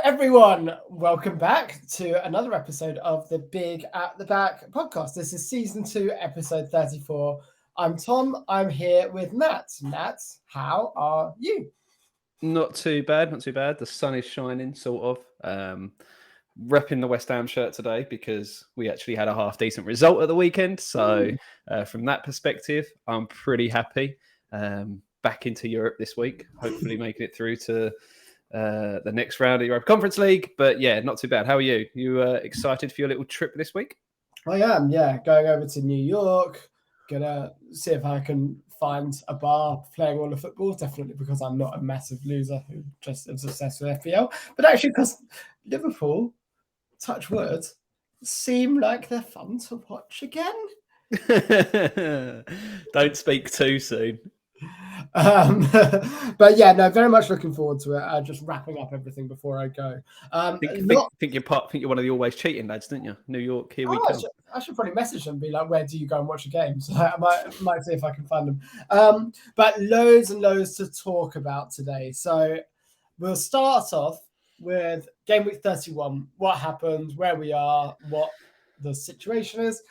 everyone. Welcome back to another episode of the Big at the Back podcast. This is season 2, episode 34. I'm Tom. I'm here with Matt. Matt, how are you? Not too bad, not too bad. The sun is shining, sort of. Repping the West Ham shirt today because we actually had a half decent result at the weekend. So from that perspective, I'm pretty happy. Back into Europe this week, hopefully making it through to the next round of the Europa Conference League. But yeah, not too bad. How are you? You excited for your little trip this week? I am, yeah. Going over to New York. Gonna see if I can find a bar playing all the football. Definitely because I'm not a massive loser who just is obsessed with FPL. But actually because Liverpool, touch wood, seem like they're fun to watch again. Don't speak too soon. But yeah, no, very much looking forward to it. Just wrapping up everything before I go. Think you're one of the always cheating lads, didn't you? New York, here we come. I should probably message them and be like, where do you go and watch the games? I might see if I can find them. But loads and loads to talk about today. So we'll start off with game week 31, what happened, where we are, what the situation is.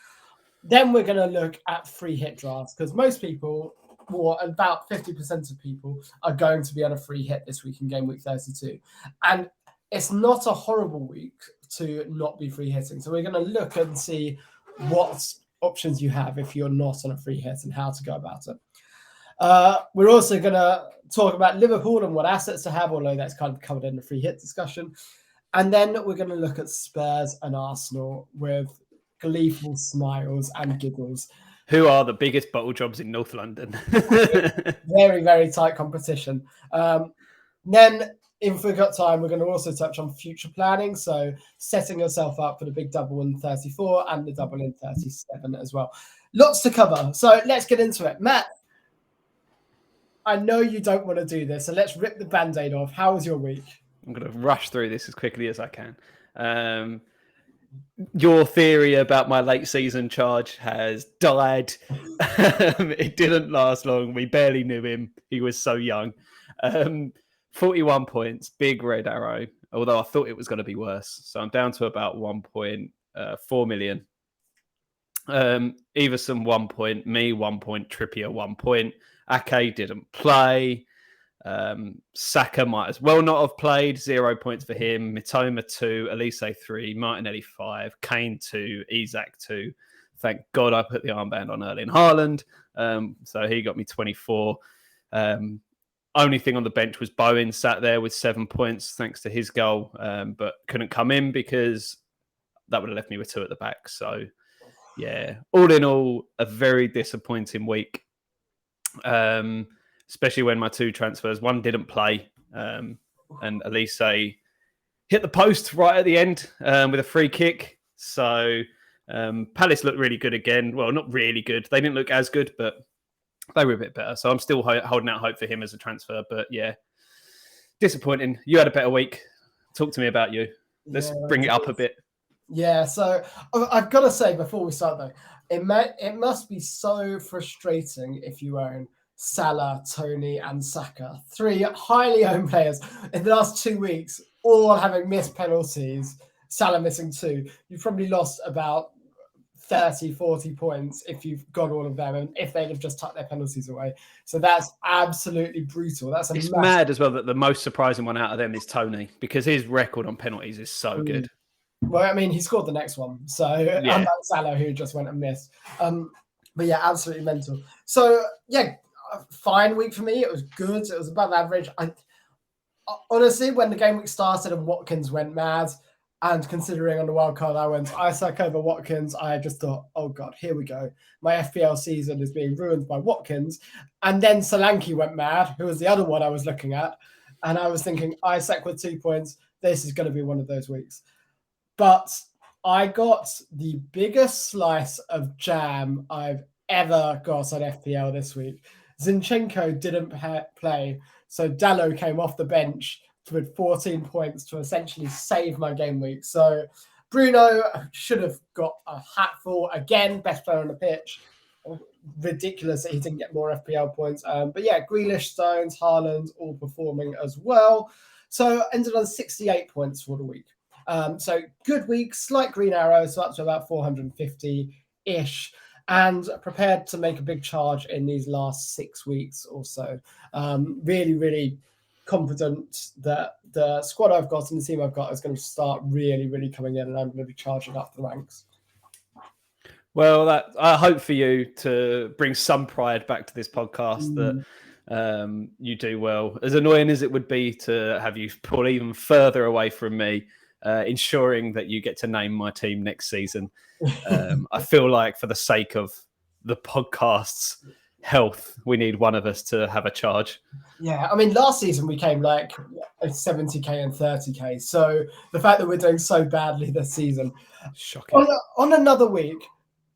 Then we're going to look at free hit drafts because most people, or about 50% of people, are going to be on a free hit this week in game week 32. And it's not a horrible week to not be free hitting. So we're going to look and see what options you have if you're not on a free hit and how to go about it. We're also going to talk about Liverpool and what assets to have, although that's kind of covered in the free hit discussion. And then we're going to look at Spurs and Arsenal with gleeful smiles and giggles. Who are the biggest bottle jobs in North London? Very, very tight competition. Then, if we've got time, we're going to also touch on future planning. So setting yourself up for the big double in 34 and the double in 37 as well. Lots to cover. So let's get into it. Matt, I know you don't want to do this, so let's rip the Band-Aid off. How was your week? I'm going to rush through this as quickly as I can. Your theory about my late season charge has died. It didn't last long. We barely knew him. He was so young. 41 points, big red arrow, although I thought it was going to be worse. So I'm down to about 1.4 million. Everson 1 point, me 1 point, Trippier 1 point. Ake didn't play. Saka might as well not have played. 0 points for him. Mitoma 2, Elise 3, Martinelli 5, Kane 2, Isak 2. Thank God I put the armband on Erling Haaland. So he got me 24. Only thing on the bench was Bowen sat there with 7 points thanks to his goal, but couldn't come in because that would have left me with 2 at the back. So yeah, all in all, a very disappointing week. Especially when my 2 transfers, one didn't play, and Elise hit the post right at the end with a free kick. So Palace looked really good again. Well, not really good. They didn't look as good, but they were a bit better. So I'm still holding out hope for him as a transfer. But yeah, disappointing. You had a better week. Talk to me about you. Let's bring it up a bit. Yeah, so I've got to say before we start though, it must be so frustrating if you own Salah, Tony, and Saka, 3 highly owned players in the last 2 weeks, all having missed penalties. Salah missing 2. You've probably lost about 30, 40 points if you've got all of them, and if they'd have just tucked their penalties away. So that's absolutely brutal. It's mad as well that the most surprising one out of them is Tony, because his record on penalties is so good. Well, I mean, he scored the next one. So yeah. Unlike Salah, who just went and missed. But yeah, absolutely mental. So yeah, fine week for me. It was good. It was above average. Honestly, when the game week started and Watkins went mad, and considering on the wild card I went Isak over Watkins, I just thought, oh God, here we go. My FPL season is being ruined by Watkins. And then Solanke went mad, who was the other one I was looking at. And I was thinking, Isak with 2 points, this is going to be one of those weeks. But I got the biggest slice of jam I've ever got on FPL this week. Zinchenko didn't play, so Dalot came off the bench with 14 points to essentially save my game week. So Bruno should have got a hatful again, best player on the pitch. Ridiculous that he didn't get more FPL points. But yeah, Grealish, Stones, Haaland all performing as well. So ended on 68 points for the week. So good week, slight green arrow, so up to about 450-ish, and prepared to make a big charge in these last 6 weeks or so. Really, really confident that the squad I've got and the team I've got is going to start really, really coming in, and I'm going to be charging up the ranks. Well, I hope for you to bring some pride back to this podcast that you do well. As annoying as it would be to have you pull even further away from me, ensuring that you get to name my team next season. I feel like for the sake of the podcast's health, we need one of us to have a charge. Yeah, I mean, last season we came like 70k and 30k. So the fact that we're doing so badly this season, shocking. On another week,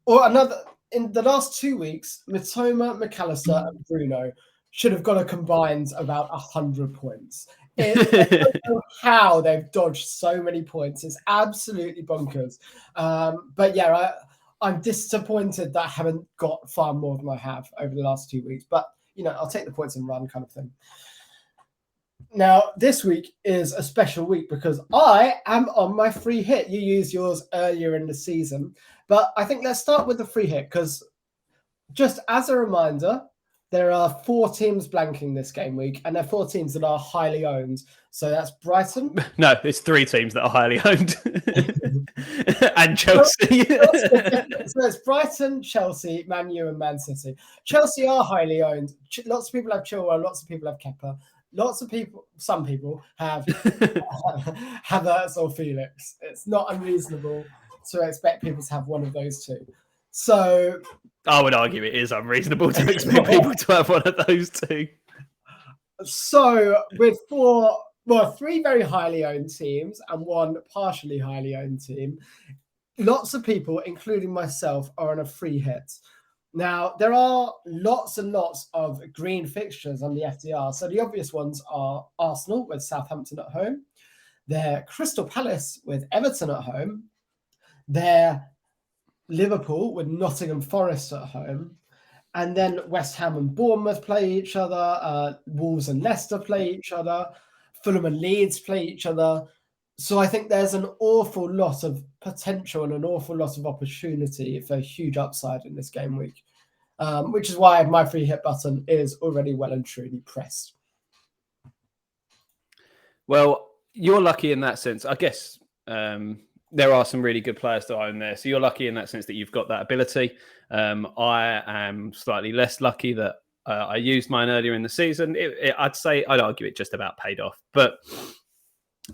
or in the last 2 weeks, Mitoma, McAllister, and Bruno should have got a combined about 100 points. I don't know how they've dodged so many points. It's absolutely bonkers. But yeah, I'm disappointed that I haven't got far more than I have over the last 2 weeks. But, I'll take the points and run kind of thing. Now, this week is a special week because I am on my free hit. You used yours earlier in the season. But I think let's start with the free hit because just as a reminder, there are 4 teams blanking this game week, and they're 4 teams that are highly owned. So that's Brighton. No, it's 3 teams that are highly owned. And Chelsea. So it's Brighton, Chelsea, Man U, and Man City. Chelsea are highly owned. Lots of people have Chilwell, lots of people have Kepa. Some people have Havertz or Felix. It's not unreasonable to expect people to have one of those 2. So I would argue it is unreasonable to expect people to have one of those 2. So with 3 very highly owned teams and 1 partially highly owned team, lots of people, including myself, are on a free hit. Now, there are lots and lots of green fixtures on the FDR. So the obvious ones are Arsenal with Southampton at home. They're Crystal Palace with Everton at home. They're Liverpool with Nottingham Forest at home. And then West Ham and Bournemouth play each other. Wolves and Leicester play each other. Fulham and Leeds play each other. So I think there's an awful lot of potential and an awful lot of opportunity for a huge upside in this game week, which is why my free hit button is already well and truly pressed. Well, you're lucky in that sense. I guess there are some really good players that own there. So you're lucky in that sense that you've got that ability. I am slightly less lucky that I used mine earlier in the season. I'd argue it just about paid off. But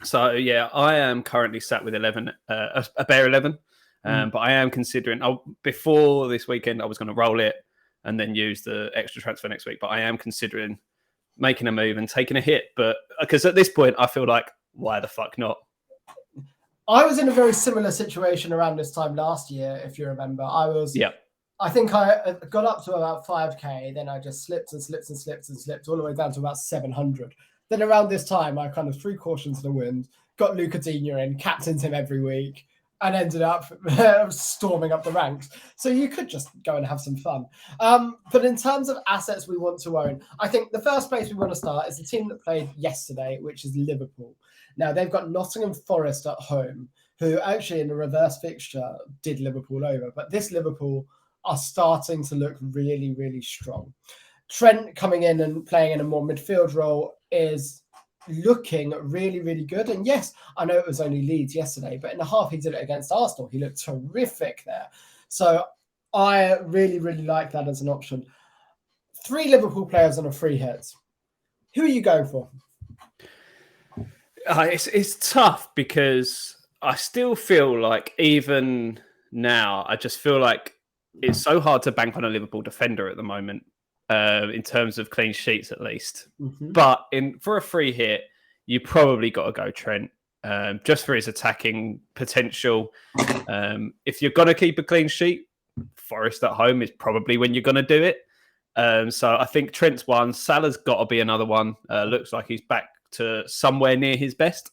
so, yeah, I am currently sat with 11, a bare 11. But I am considering, before this weekend, I was going to roll it and then use the extra transfer next week. But I am considering making a move and taking a hit. But because at this point, I feel like, why the fuck not? I was in a very similar situation around this time last year, if you remember. I think I got up to about 5k, then I just slipped all the way down to about 700. Then around this time, I kind of threw caution to the wind, got Luca Digne in, captained him every week, and ended up storming up the ranks. So you could just go and have some fun. But in terms of assets we want to own, I think the first place we want to start is the team that played yesterday, which is Liverpool. Now, they've got Nottingham Forest at home, who actually in the reverse fixture did Liverpool over. But this Liverpool are starting to look really, really strong. Trent coming in and playing in a more midfield role is looking really, really good. And yes, I know it was only Leeds yesterday, but in the half he did it against Arsenal. He looked terrific there. So I really, really like that as an option. 3 Liverpool players on a free hit. Who are you going for? It's tough because I still feel like even now, I just feel like it's so hard to bank on a Liverpool defender at the moment, in terms of clean sheets at least. Mm-hmm. But for a free hit, you probably got to go Trent, just for his attacking potential. If you're going to keep a clean sheet, Forest at home is probably when you're going to do it. So I think Trent's one. Salah's got to be another one. Looks like he's back to somewhere near his best.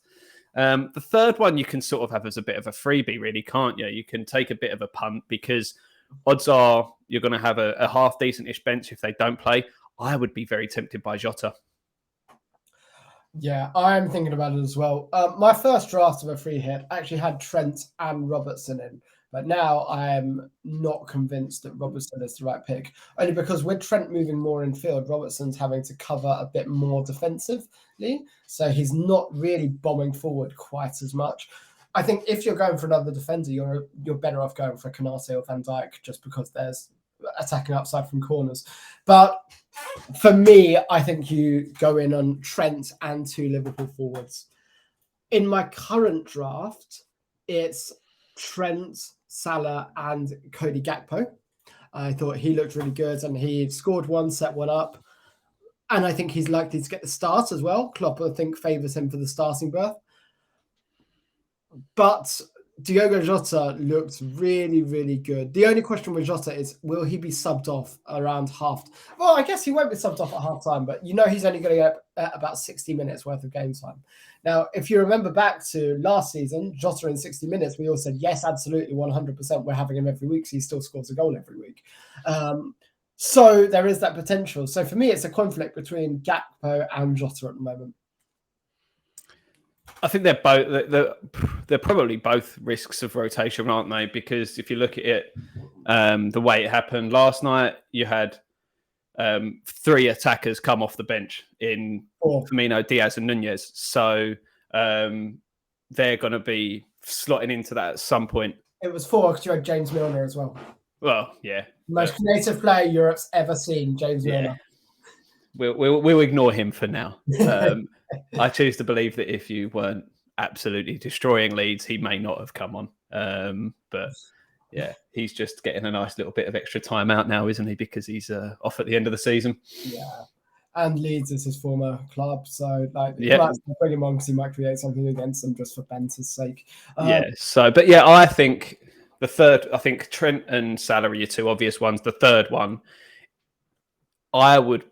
The third one you can sort of have as a bit of a freebie, really, can't you? You can take a bit of a punt because odds are you're going to have a half-decent-ish bench if they don't play. I would be very tempted by Jota. Yeah, I am thinking about it as well. My first draft of a free hit actually had Trent and Robertson in, but now I am not convinced that Robertson is the right pick. Only because with Trent moving more in field, Robertson's having to cover a bit more defensively, so he's not really bombing forward quite as much. I think if you're going for another defender, you're better off going for Canate or Van Dijk just because there's attacking upside from corners. But for me, I think you go in on Trent and 2 Liverpool forwards. In my current draft, it's Trent, Salah, and Cody Gakpo. I thought he looked really good, and he scored one, set one up. And I think he's likely to get the start as well. Klopp, I think, favours him for the starting berth. But Diogo Jota looked really, really good. The only question with Jota is, will he be subbed off around half? Well, I guess he won't be subbed off at half time, but he's only going to get about 60 minutes worth of game time. Now, if you remember back to last season, Jota in 60 minutes, we all said, yes, absolutely, 100%. We're having him every week, so he still scores a goal every week. So there is that potential. So for me, it's a conflict between Gakpo and Jota at the moment. I think they're probably both risks of rotation, aren't they? Because if you look at it, the way it happened last night, you had 3 attackers come off the bench in Firmino, Diaz, and Nunez. So they're going to be slotting into that at some point. It was 4 because you had James Milner as well. Well, yeah, most creative player Europe's ever seen, James Milner. We'll ignore him for now. I choose to believe that if you weren't absolutely destroying Leeds, he may not have come on. But yeah, he's just getting a nice little bit of extra time out now, isn't he? Because he's off at the end of the season. Yeah, and Leeds is his former club, so might bring him on because he might create something against them just for banter's sake. I think the third, I think Trent and Salah are your 2 obvious ones. The third one, I would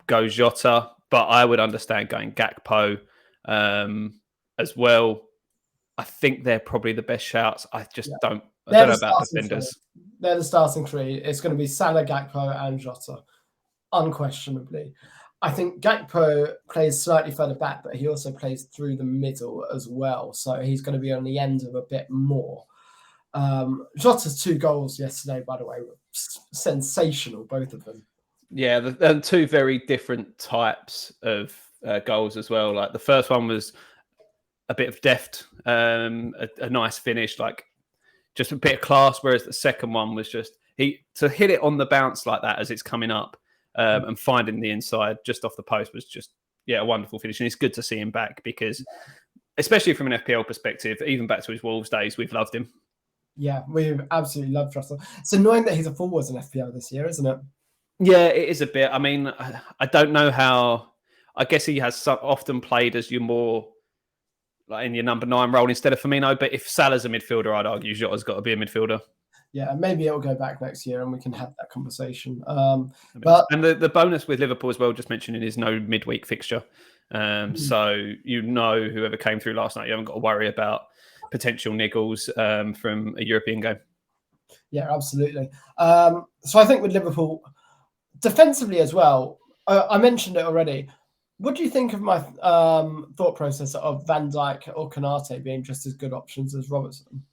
go Jota, but I would understand going Gakpo as well. I think they're probably the best shouts. I just don't know about defenders. They're the starting 3. It's going to be Salah, Gakpo, and Jota, unquestionably. I think Gakpo plays slightly further back, but he also plays through the middle as well. So he's going to be on the end of a bit more. Jota's 2 goals yesterday, by the way, were sensational, both of them. Yeah, they're 2 very different types of goals as well. Like the first one was a bit of deft, a nice finish, like just a bit of class. Whereas the second one was just to hit it on the bounce like that as it's coming up and finding the inside just off the post was just a wonderful finish. And it's good to see him back because, especially from an FPL perspective, even back to his Wolves days, we've loved him. Yeah, we've absolutely loved Russell. It's annoying that he's a forward in FPL this year, isn't it? Yeah, it is a bit. I mean, I don't know how. I guess he has often played as your more like in your number 9 role instead of Firmino. But if Salah's a midfielder, I'd argue Jota's got to be a midfielder. Yeah, maybe it'll go back next year and we can have that conversation. And the bonus with Liverpool as well, just mentioning, is no midweek fixture. So whoever came through last night, you haven't got to worry about potential niggles from a European game. Yeah, absolutely. So I think with Liverpool, defensively as well, I mentioned it already. What do you think of my thought process of Van Dijk or Canate being just as good options as Robertson?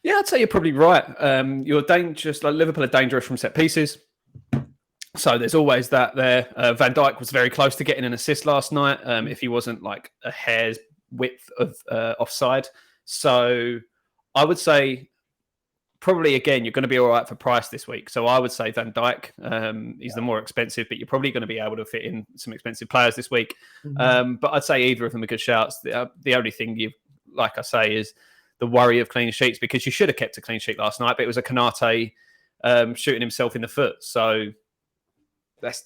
Yeah, I'd say you're probably right. You're dangerous. Like Liverpool are dangerous from set pieces, so there's always that there. Van Dijk was very close to getting an assist last night, if he wasn't like a hair's width of offside. So I would say, probably, again, you're going to be all right for price this week. So I would say Van Dijk. He's the more expensive, but you're probably going to be able to fit in some expensive players this week. But I'd say either of them are good shouts. The only thing like I say, is the worry of clean sheets, because you should have kept a clean sheet last night, but it was a Canate shooting himself in the foot. So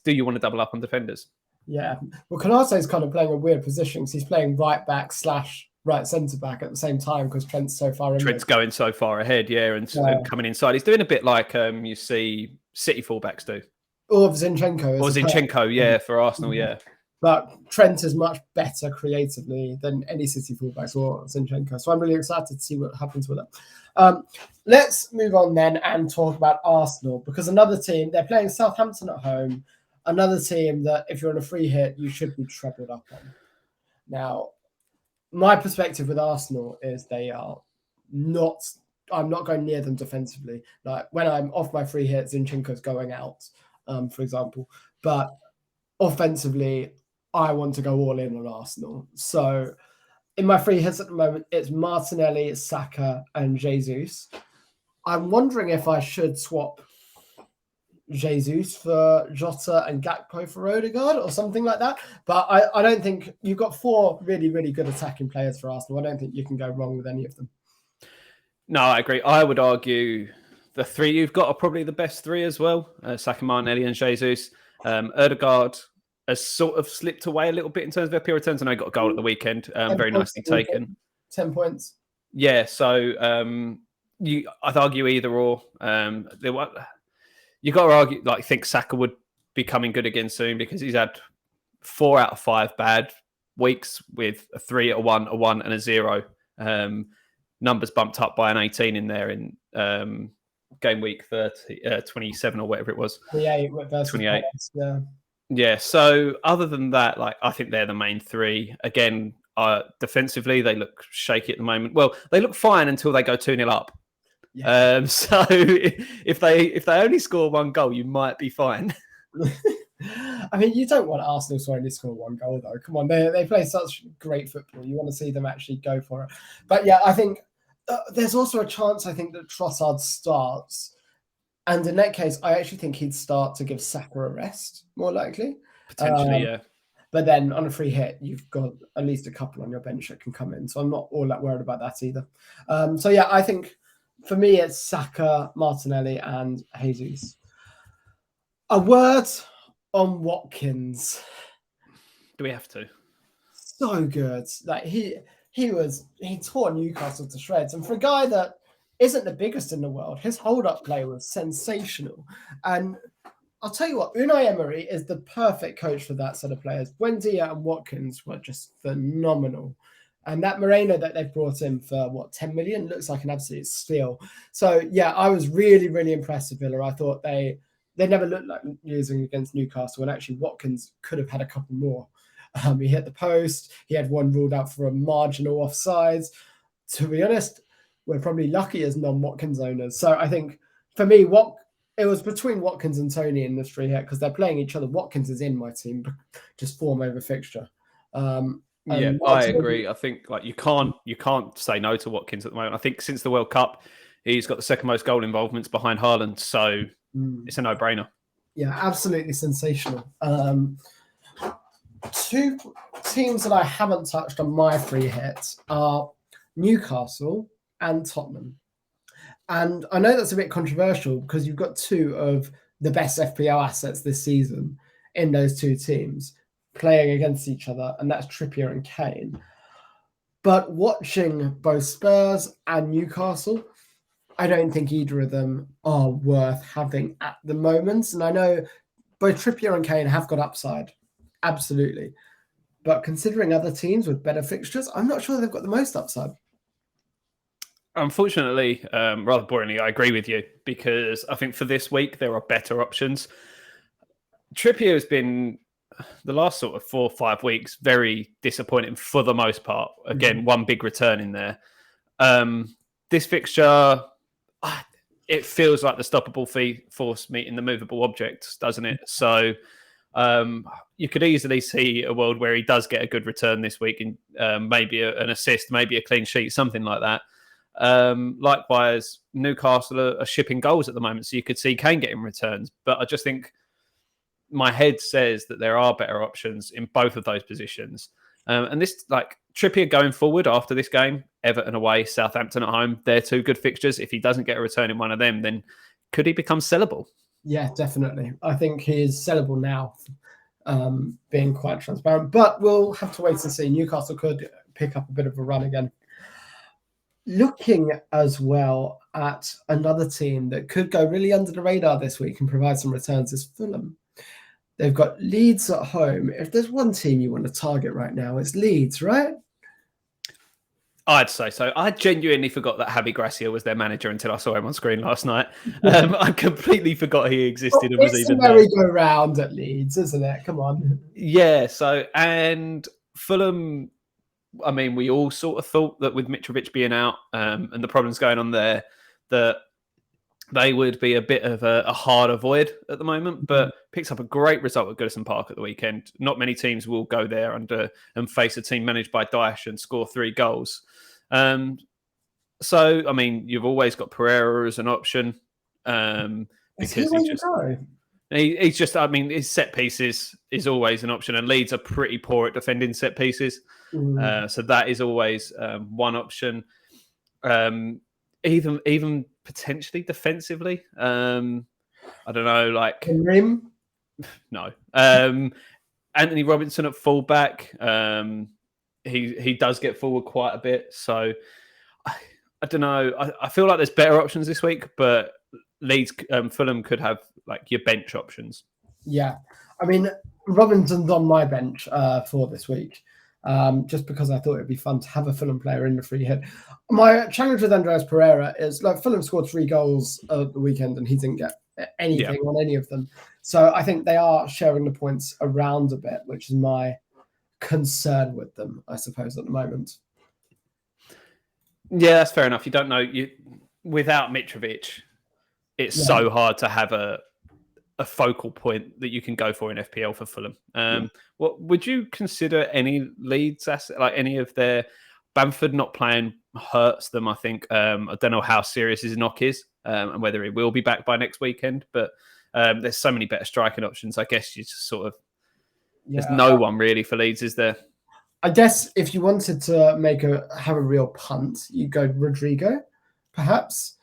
do you want to double up on defenders? Yeah. Well, Canate's kind of playing a weird position because he's playing right back / right centre back at the same time because Trent's so far in. Trent's going so far ahead, and coming inside. He's doing a bit like you see City fullbacks do. Or Zinchenko. For Arsenal, But Trent is much better creatively than any City fullbacks or Zinchenko. So I'm really excited to see what happens with it. Let's move on then and talk about Arsenal, because another team, they're playing Southampton at home. Another team that, if you're on a free hit, you should be trebled up on. Now, my perspective with Arsenal is I'm not going near them defensively. Like when I'm off my free hits, Zinchenko's going out, for example. But offensively, I want to go all in on Arsenal. So in my free hits at the moment, it's Martinelli, Saka, and Jesus. I'm wondering if I should swap Jesus for Jota and Gakpo for Odegaard or something like that. But I don't think you've got 4 really, really good attacking players for Arsenal. I don't think you can go wrong with any of them. No, I agree. I would argue the 3 you've got are probably the best 3 as well. Saka, Martinelli and Jesus. Odegaard has sort of slipped away a little bit in terms of FPL returns. I know he got a goal at the weekend. Very nicely taken. 10 points. Yeah, so I'd argue either or. You got to argue, like, I think Saka would be coming good again soon because he's had 4 out of 5 bad weeks with a 3, a 1, a 1, and a 0. Numbers bumped up by an 18 in there in game week 27 or whatever it was. 28. 28. Yeah. Yeah. So other than that, like, I think they're the main 3. Again, defensively, they look shaky at the moment. Well, they look fine until they go 2-0 up. Yeah. So if they only score 1 goal, you might be fine. I mean, you don't want Arsenal to only score 1 goal, though. Come on, they play such great football. You want to see them actually go for it. But yeah, I think there's also a chance, I think, that Trossard starts. And in that case, I actually think he'd start to give Saka a rest, more likely. Potentially, yeah. But then on a free hit, you've got at least a couple on your bench that can come in. So I'm not all that worried about that either. So yeah, I think for me, it's Saka, Martinelli, and Jesus. A word on Watkins. Do we have to? So good. Like he tore Newcastle to shreds. And for a guy that isn't the biggest in the world, his hold-up play was sensational. And I'll tell you what, Unai Emery is the perfect coach for that set of players. Buendia and Watkins were just phenomenal. And that Moreno that they've brought in for, 10 million looks like an absolute steal. So, yeah, I was really, really impressed with Villa. I thought they never looked like losing against Newcastle. And actually, Watkins could have had a couple more. He hit the post. He had one ruled out for a marginal offsides. To be honest, we're probably lucky as non-Watkins owners. So I think, for me, it was between Watkins and Tony in this free hit because they're playing each other. Watkins is in my team, just form over fixture. Yeah, I agree. I think like you can't say no to Watkins at the moment. I think since the World Cup, he's got the second most goal involvements behind Haaland, so it's a no-brainer. Yeah, absolutely sensational. 2 teams that I haven't touched on my free hits are Newcastle and Tottenham. And I know that's a bit controversial because you've got 2 of the best FPL assets this season in those 2 teams playing against each other, and that's Trippier and Kane. But watching both Spurs and Newcastle, I don't think either of them are worth having at the moment. And I know both Trippier and Kane have got upside, absolutely. But considering other teams with better fixtures, I'm not sure they've got the most upside. Unfortunately, rather boringly, I agree with you because I think for this week, there are better options. Trippier has been, the last sort of 4 or 5 weeks, very disappointing for the most part. Again, one big return in there. This fixture, it feels like the stoppable force meeting the movable object, doesn't it? So you could easily see a world where he does get a good return this week and maybe an assist, maybe a clean sheet, something like that. Likewise, Newcastle are shipping goals at the moment, so you could see Kane getting returns. But I just think my head says that there are better options in both of those positions. And this, like Trippier going forward after this game, Everton away, Southampton at home, they're 2 good fixtures. If he doesn't get a return in one of them, then could he become sellable? Yeah, definitely. I think he is sellable now, being quite transparent. But we'll have to wait and see. Newcastle could pick up a bit of a run again. Looking as well at another team that could go really under the radar this week and provide some returns is Fulham. They've got Leeds at home. If there's one team you want to target right now, it's Leeds, right? I'd say so. I genuinely forgot that Javi Gracia was their manager until I saw him on screen last night. I completely forgot he existed. Well, it's a merry-go-round at Leeds, isn't it? Come on. Yeah, so, and Fulham, I mean, we all sort of thought that with Mitrovic being out and the problems going on there, that they would be a bit of a harder void at the moment, but picks up a great result at Goodison Park at the weekend. Not many teams will go there and face a team managed by Daesh and score 3 goals. So, I mean, you've always got Pereira as an option. Because he's just, I mean, his set pieces is always an option, and Leeds are pretty poor at defending set pieces. So that is always one option. Even potentially defensively. I don't know, like Rim? No. Anthony Robinson at fullback. He does get forward quite a bit. So I don't know. I feel like there's better options this week, but Leeds, Fulham could have like your bench options. Yeah, I mean Robinson's on my bench for this week, just because I thought it'd be fun to have a Fulham player in the free hit. My challenge with Andreas Pereira is like Fulham scored 3 goals at the weekend and he didn't get anything on any of them. So I think they are sharing the points around a bit, which is my concern with them, I suppose, at the moment. Yeah, that's fair enough. You don't know without Mitrovic. It's so hard to have a focal point that you can go for in FPL for Fulham. What would you consider any Leeds asset, like any of their Bamford not playing hurts them? I think I don't know how serious his knock is and whether he will be back by next weekend. But there's so many better striking options. I guess you just sort of there's no one really for Leeds, is there? I guess if you wanted to have a real punt, you go Rodrigo, perhaps.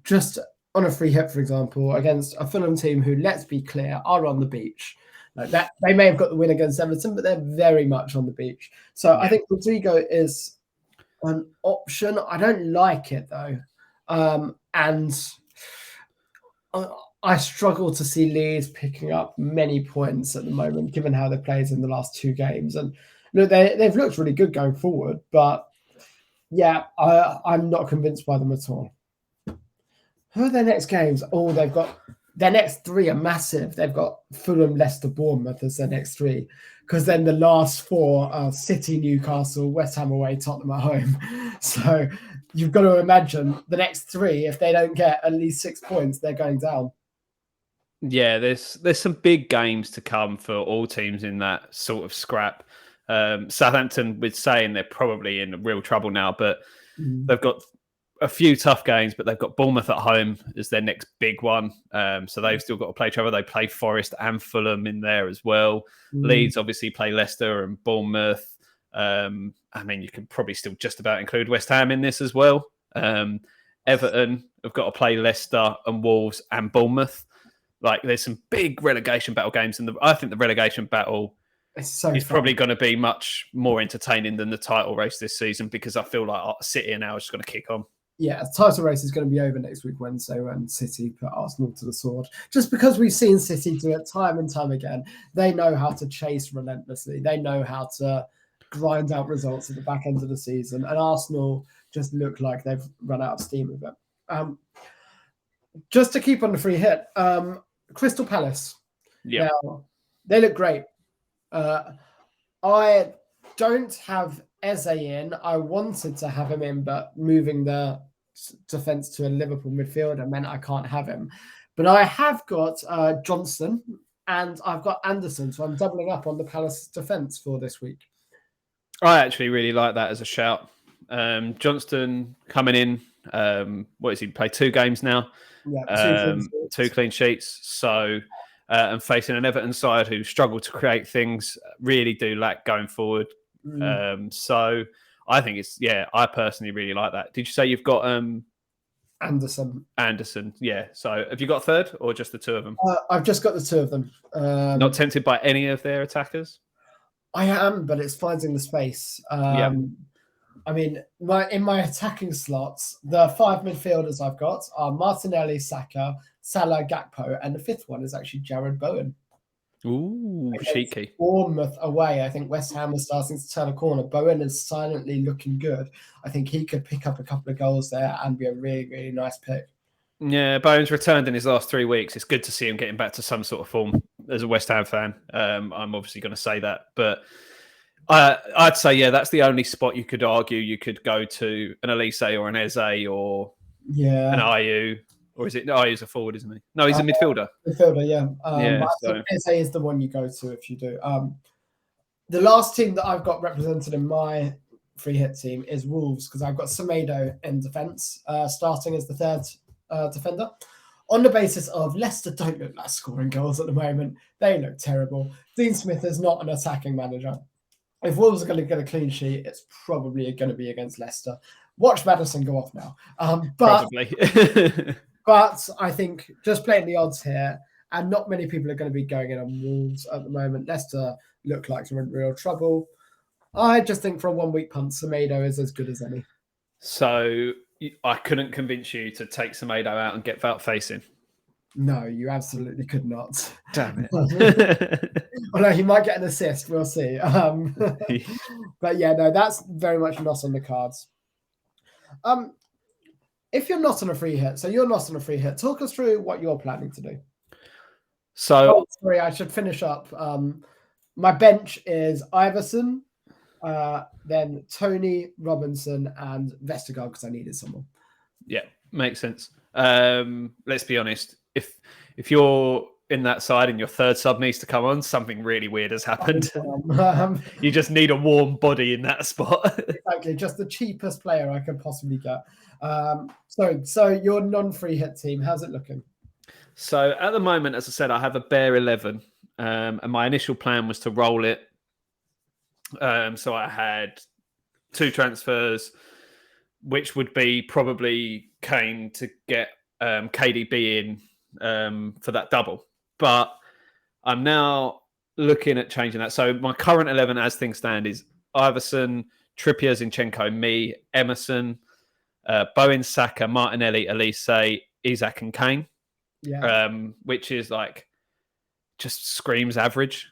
Just on a free hit, for example, against a Fulham team who, let's be clear, are on the beach. Like that, they may have got the win against Everton, but they're very much on the beach. So I think Rodrigo is an option. I don't like it though, and I struggle to see Leeds picking up many points at the moment, given how they played in the last 2 games. And look, they've looked really good going forward, but yeah, I'm not convinced by them at all. Who are their next games? Oh, they've got their next 3 are massive. They've got Fulham, Leicester, Bournemouth as their next 3, because then the last 4 are City, Newcastle, West Ham away, Tottenham at home. So you've got to imagine the next 3, if they don't get at least 6 points, they're going down. Yeah, there's some big games to come for all teams in that sort of scrap. Southampton, with saying they're probably in real trouble now, but they've got a few tough games, but they've got Bournemouth at home as their next big one. So they've still got to play each other. They play Forest and Fulham in there as well. Leeds obviously play Leicester and Bournemouth. I mean, you can probably still just about include West Ham in this as well. Everton have got to play Leicester and Wolves and Bournemouth. Like, there's some big relegation battle games, and I think the relegation battle is probably going to be much more entertaining than the title race this season, because I feel like City are now just going to kick on. Yeah, the title race is going to be over next week Wednesday when City put Arsenal to the sword. Just because we've seen City do it time and time again. They know how to chase relentlessly. They know how to grind out results at the back end of the season. And Arsenal just look like they've run out of steam with it. Just to keep on the free hit, Crystal Palace. Yeah. Now, they look great. I don't have Eze in. I wanted to have him in, but moving the defence to a Liverpool midfielder meant I can't have him. But I have got Johnson and I've got Anderson, so I'm doubling up on the Palace defence for this week. I actually really like that as a shout. Johnston coming in. What is he? Played 2 games now. Yeah, 2 clean sheets. So, and facing an Everton side who struggle to create things, really do lack going forward. So I think I personally really like that. Did you say you've got Anderson, yeah. So have you got a third or just the 2 of them? I've just got the 2 of them. Not tempted by any of their attackers? I am, but it's finding the space. I mean, in my attacking slots, the 5 midfielders I've got are Martinelli, Saka, Salah, Gakpo, and the 5th one is actually Jared Bowen. Ooh, cheeky. Bournemouth away. I think West Ham is starting to turn a corner. Bowen is silently looking good. I think he could pick up a couple of goals there and be a really, really nice pick. Yeah, Bowen's returned in his last 3 weeks. It's good to see him getting back to some sort of form as a West Ham fan. I'm obviously going to say that. But I'd say, yeah, that's the only spot you could argue you could go to an Elise or an Eze or an Ayew. Or is it? No, Ayew's a forward, isn't he? No, he's a midfielder. Midfielder, yeah. Yeah, but I think Eze is the one you go to if you do. The last team that I've got represented in my free hit team is Wolves, because I've got Semedo in defence, starting as the third defender. On the basis of Leicester don't look like scoring goals at the moment. They look terrible. Dean Smith is not an attacking manager. If Wolves are going to get a clean sheet, it's probably going to be against Leicester. Watch Maddison go off now. Probably. But I think just playing the odds here, and not many people are going to be going in on Wolves at the moment. Leicester look like they're in real trouble. I just think for a 1 week punt, Semedo is as good as any. So I couldn't convince you to take Semedo out and get Wout facing. No, you absolutely could not. Damn it. Although he might get an assist, we'll see. But yeah, no, that's very much not on the cards. If you're not on a free hit, talk us through what you're planning to do. So, sorry, I should finish up. My bench is Iverson, then Tony, Robinson, and Vestergaard, because I needed someone. Yeah, makes sense. Let's be honest. If you're in that side and your third sub needs to come on, something really weird has happened. You just need a warm body in that spot. Exactly, just the cheapest player I could possibly get. So your non-free hit team, how's it looking? So at the moment, as I said, I have a bare 11, and my initial plan was to roll it. So I had 2 transfers, which would be probably Kane to get KDB in for that double. But I'm now looking at changing that. So my current 11 as things stand is Iverson, Trippier, Zinchenko, me, Emerson, Bowen, Saka, Martinelli, Elise, Isak and Kane. Yeah. Which is like just screams average.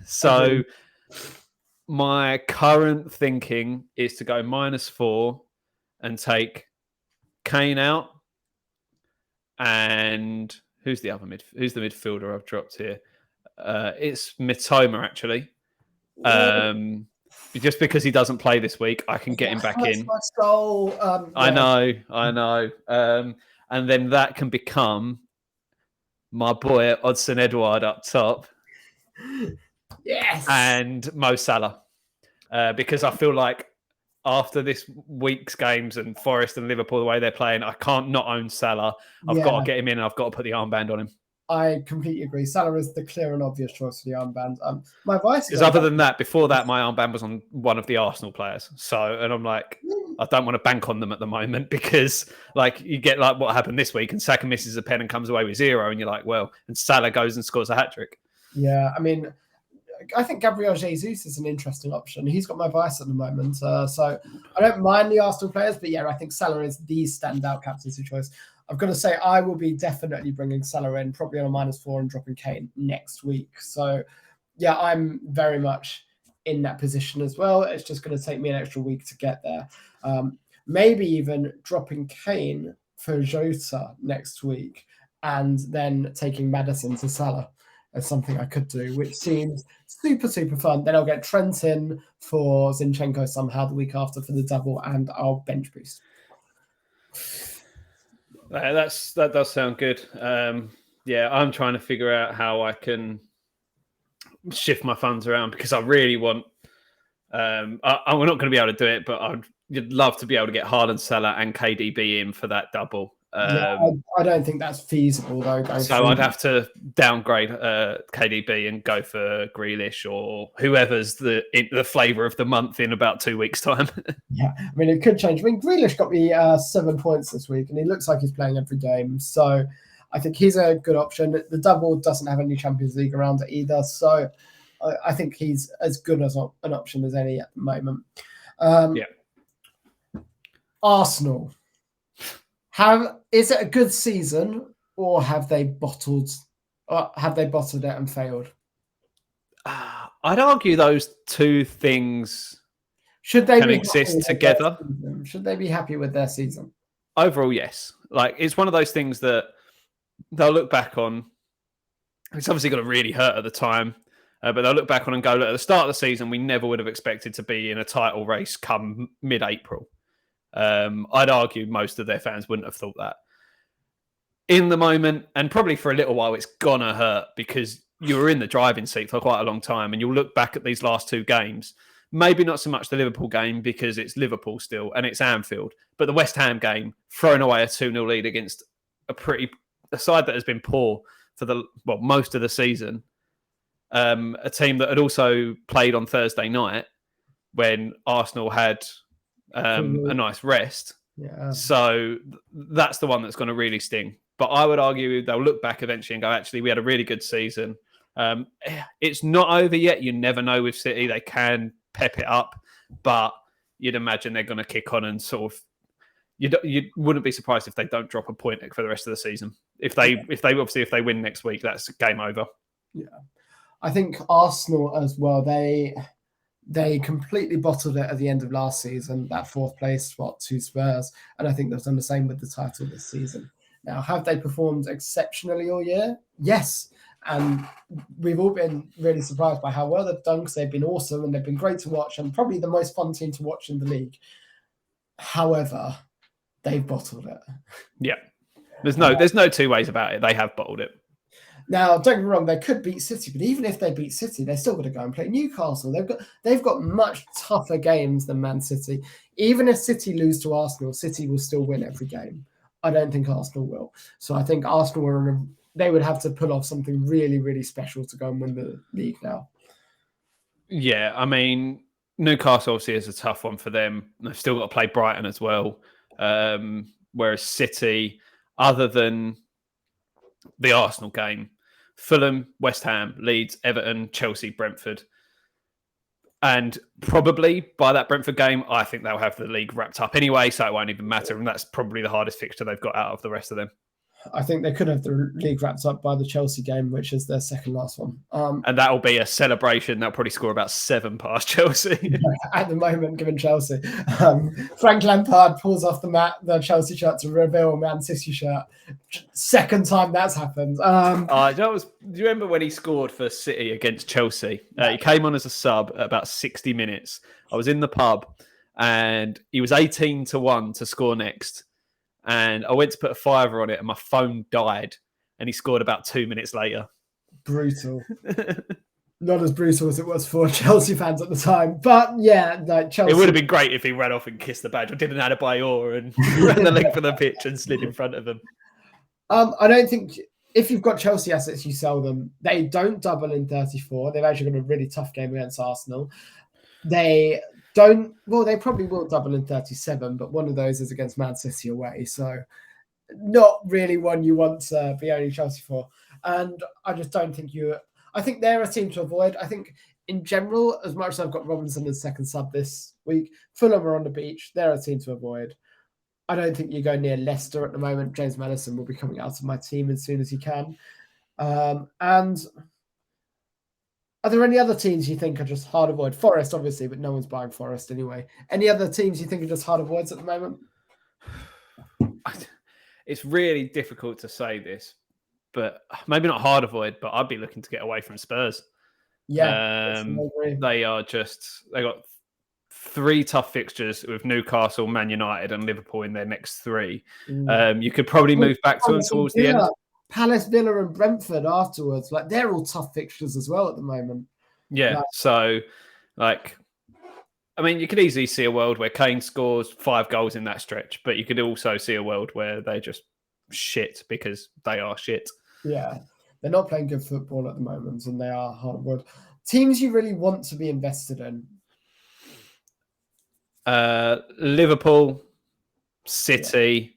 So my current thinking is to go -4 and take Kane out. And who's the midfielder I've dropped here? It's Mitoma, actually. Just because he doesn't play this week, I can get him back in. My soul. I know. And then that can become my boy Odsonne Edouard up top. Yes. And Mo Salah. Because I feel like after this week's games and Forest and Liverpool, the way they're playing, I can't not own Salah. I've got to get him in and I've got to put the armband on him. I completely agree. Salah is the clear and obvious choice for the armband. My advice is... other than that, before that, my armband was on one of the Arsenal players. And I'm like, I don't want to bank on them at the moment because like you get like what happened this week and Saka misses a pen and comes away with 0 and you're like, well, and Salah goes and scores a hat-trick. Yeah, I mean, I think Gabriel Jesus is an interesting option. He's got my vice at the moment. So I don't mind the Arsenal players, but yeah, I think Salah is the standout captaincy choice. I've got to say, I will be definitely bringing Salah in, probably on a -4 and dropping Kane next week. So, yeah, I'm very much in that position as well. It's just going to take me an extra week to get there. Maybe even dropping Kane for Jota next week and then taking Maddison to Salah as something I could do, which seems super, super fun. Then I'll get Trent in for Zinchenko somehow the week after for the double, and I'll bench boost. That does sound good. Yeah, I'm trying to figure out how I can shift my funds around because I really want. I'm not going to be able to do it, but I'd love to be able to get Haaland, Salah, and KDB in for that double. I don't think that's feasible though. So I'd have to downgrade KDB and go for Grealish or whoever's the flavour of the month in about 2 weeks' time. Yeah, I mean it could change. I mean Grealish got me 7 points this week, and he looks like he's playing every game. So I think he's a good option. The double doesn't have any Champions League around it either, so I think he's as good as an option as any at the moment. Arsenal. Is it a good season, or have they bottled it and failed? I'd argue those two things can exist together. Should they be happy with their season? Overall, yes. Like it's one of those things that they'll look back on. It's obviously got to really hurt at the time, But they'll look back on and go, look, at the start of the season, we never would have expected to be in a title race come mid-April. I'd argue most of their fans wouldn't have thought that. In the moment, and probably for a little while, it's going to hurt because you were in the driving seat for quite a long time, and you'll look back at these last two games. Maybe not so much the Liverpool game because it's Liverpool still and it's Anfield, but the West Ham game, throwing away a 2-0 lead against a side that has been poor for most of the season. A team that had also played on Thursday night when Arsenal had a nice rest. Yeah. So that's the one that's going to really sting. But I would argue they'll look back eventually and go, actually, we had a really good season. It's not over yet. You never know with City. They can pep it up, but you'd imagine they're going to kick on and sort of. You wouldn't be surprised if they don't drop a point for the rest of the season. If they win next week, that's game over. Yeah, I think Arsenal as well. They completely bottled it at the end of last season. That fourth place spot to Spurs, and I think they've done the same with the title this season. Now, have they performed exceptionally all year? Yes, and we've all been really surprised by how well they've done because they've been awesome and they've been great to watch and probably the most fun team to watch in the league. However, they've bottled it. Yeah. There's no two ways about it. They have bottled it. Now, don't get me wrong, they could beat City, but even if they beat City, they're still going to go and play Newcastle. They've got much tougher games than Man City. Even if City lose to Arsenal, City will still win every game. I don't think Arsenal will. So I think Arsenal they would have to pull off something really, really special to go and win the league now. Yeah, I mean, Newcastle obviously is a tough one for them. They've still got to play Brighton as well. Whereas City, other than the Arsenal game, Fulham, West Ham, Leeds, Everton, Chelsea, Brentford. And probably by that Brentford game, I think they'll have the league wrapped up anyway, so it won't even matter. And that's probably the hardest fixture they've got out of the rest of them. I think they could have the league wrapped up by the Chelsea game, which is their second last one. And that'll be a celebration. They'll probably score about 7 past Chelsea. At the moment, given Chelsea. Frank Lampard pulls off the Chelsea shirt to reveal a Man City shirt. Second time that's happened. Do you remember when he scored for City against Chelsea? He came on as a sub at about 60 minutes. I was in the pub and he was 18-1 to score next. And I went to put a fiver on it and my phone died and he scored about 2 minutes later. Brutal. Not as brutal as it was for Chelsea fans at the time. But yeah, like Chelsea. It would have been great if he ran off and kissed the badge or did an Adebayor and ran the length of the pitch and slid in front of them. I don't think if you've got Chelsea assets, you sell them. They don't double in 34. They've actually got a really tough game against Arsenal. They probably will double in 37, but one of those is against Man City away. So not really one you want to be owning Chelsea for. And I just don't think I think they're a team to avoid. I think in general, as much as I've got Robinson as second sub this week, Fulham are on the beach. They're a team to avoid. I don't think you go near Leicester at the moment. James Maddison will be coming out of my team as soon as he can. And are there any other teams you think are just hard avoid? Forest, obviously, but no one's buying Forest anyway. Any other teams you think are just hard avoids at the moment? It's really difficult to say this, but maybe not hard avoid, but I'd be looking to get away from Spurs. Yeah. They got 3 tough fixtures with Newcastle, Man United and Liverpool in their next 3. You could probably move back to them towards the end. Palace, Villa and Brentford afterwards. Like, they're all tough fixtures as well at the moment. Yeah, so, you could easily see a world where Kane scores 5 goals in that stretch, but you could also see a world where they just shit because they are shit. Yeah, they're not playing good football at the moment and they are hard avoid. Teams you really want to be invested in? Liverpool, City.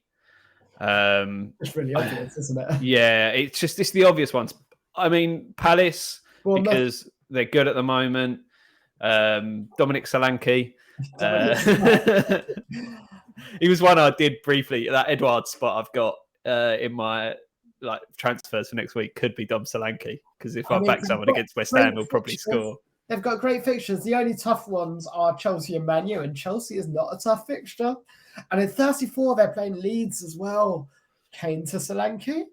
It's really obvious, isn't it? Yeah, it's the obvious ones. I mean, Palace, because they're good at the moment. Dominic Solanke. He was one I did briefly. That Edouard spot I've got in my transfers for next week could be Dom Solanke, because if I back someone against West Ham, he'll probably score. They've got great fixtures. The only tough ones are Chelsea and Man U, and Chelsea is not a tough fixture. And in 34, they're playing Leeds as well. Kane to Solanke.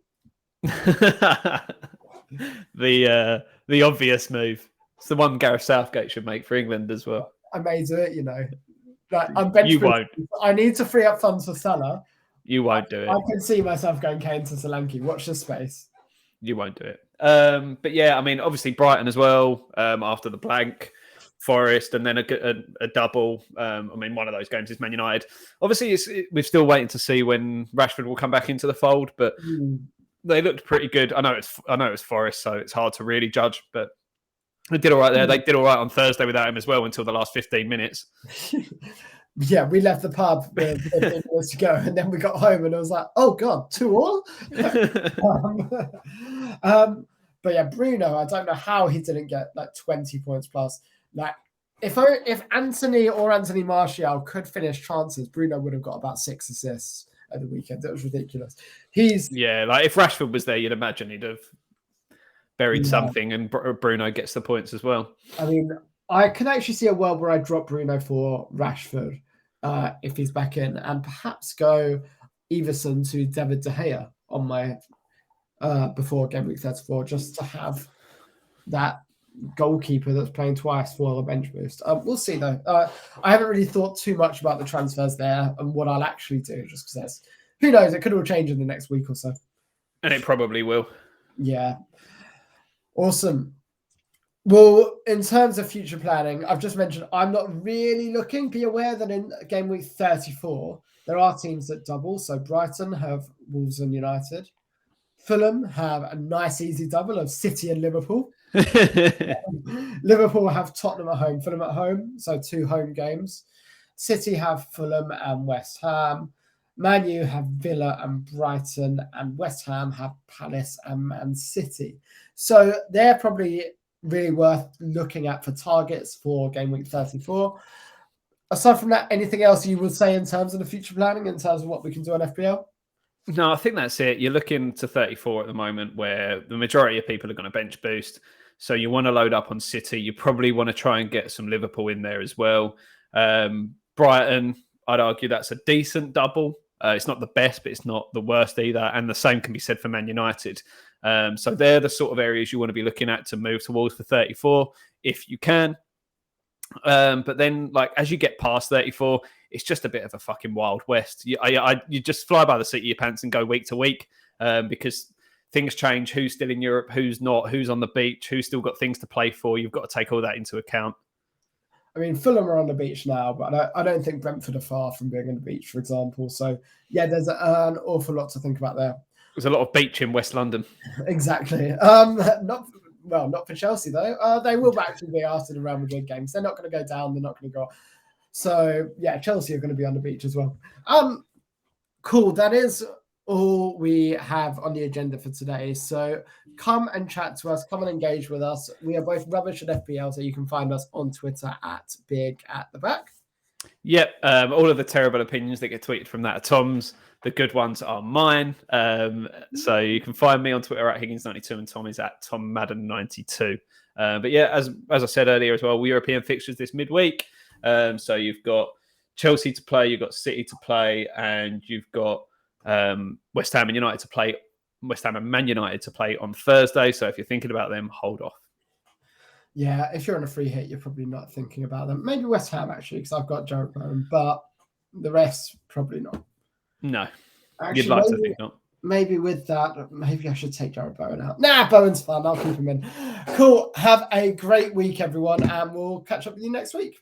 The obvious move. It's the one Gareth Southgate should make for England as well. I may do it, Like, I'm bench You won't. I need to free up funds for Salah. You won't do it. I can see myself going Kane to Solanke. Watch this space. You won't do it. But yeah, I mean, obviously Brighton as well, after the blank, Forest, and then a double. I mean, one of those games is Man United. Obviously, we're still waiting to see when Rashford will come back into the fold, but they looked pretty good. I know it's Forest, so it's hard to really judge, but they did all right there. They did all right on Thursday without him as well until the last 15 minutes. Yeah, we left the pub with 15 minutes to go, and then we got home, and I was like, "Oh God, 2-2." But yeah, Bruno, I don't know how he didn't get like 20 points plus. Like, if Anthony or Anthony Martial could finish chances, Bruno would have got about 6 assists at the weekend. It was ridiculous. Like if Rashford was there, you'd imagine he'd have buried something, and Bruno gets the points as well. I mean, I can actually see a world where I drop Bruno for Rashford if he's back in, and perhaps go Everson to David De Gea on my before game week 34, just to have that goalkeeper that's playing twice for a bench boost. We'll see though. I haven't really thought too much about the transfers there and what I'll actually do, just because who knows, it could all change in the next week or so. And it probably will. Yeah. Awesome. Well, in terms of future planning, I've just mentioned I'm not really looking. Be aware that in game week 34, there are teams that double. So Brighton have Wolves and United. Fulham have a nice easy double of City and Liverpool. Liverpool have Tottenham at home, Fulham at home. So 2 home games. City have Fulham and West Ham. Man U have Villa and Brighton. And West Ham have Palace and Man City. So they're probably really worth looking at for targets for game week 34. Aside from that, anything else you would say in terms of the future planning, in terms of what we can do on FPL? No, I think that's it. You're looking to 34 at the moment, where the majority of people are going to bench boost. So you want to load up on City. You probably want to try and get some Liverpool in there as well. Brighton, I'd argue that's a decent double. It's not the best, but it's not the worst either. And the same can be said for Man United. So they're the sort of areas you want to be looking at to move towards for 34, if you can. But then, like, as you get past 34, it's just a bit of a fucking Wild West. You just fly by the seat of your pants and go week to week, because things change. Who's still in Europe? Who's not? Who's on the beach? Who's still got things to play for? You've got to take all that into account. I mean, Fulham are on the beach now, but I don't think Brentford are far from being on the beach, for example. So, yeah, there's an awful lot to think about there. There's a lot of beach in West London. Exactly. Not for Chelsea, though. They will actually be Arsenal and Real Madrid games. They're not going to go down. They're not going to go up. So, yeah, Chelsea are going to be on the beach as well. Cool. That is all we have on the agenda for today. So come and chat to us. Come and engage with us. We are both rubbish at FPL, so you can find us on Twitter at @BigAtTheBack. Yep. All of the terrible opinions that get tweeted from that are Tom's. The good ones are mine. So you can find me on Twitter at Higgins92 and Tom is at TomMadden92. But yeah, as I said earlier as well, European fixtures this midweek. So you've got Chelsea to play, you've got City to play, and you've got West Ham and United to play. West Ham and Man United to play on Thursday. So if you're thinking about them, hold off. Yeah, if you're on a free hit, you're probably not thinking about them. Maybe West Ham, actually, because I've got Jared Bowen, but the rest, probably not. No, actually, you'd like to think not. Maybe with that, maybe I should take Jared Bowen out. Nah, Bowen's fun. I'll keep him in. Cool. Have a great week, everyone, and we'll catch up with you next week.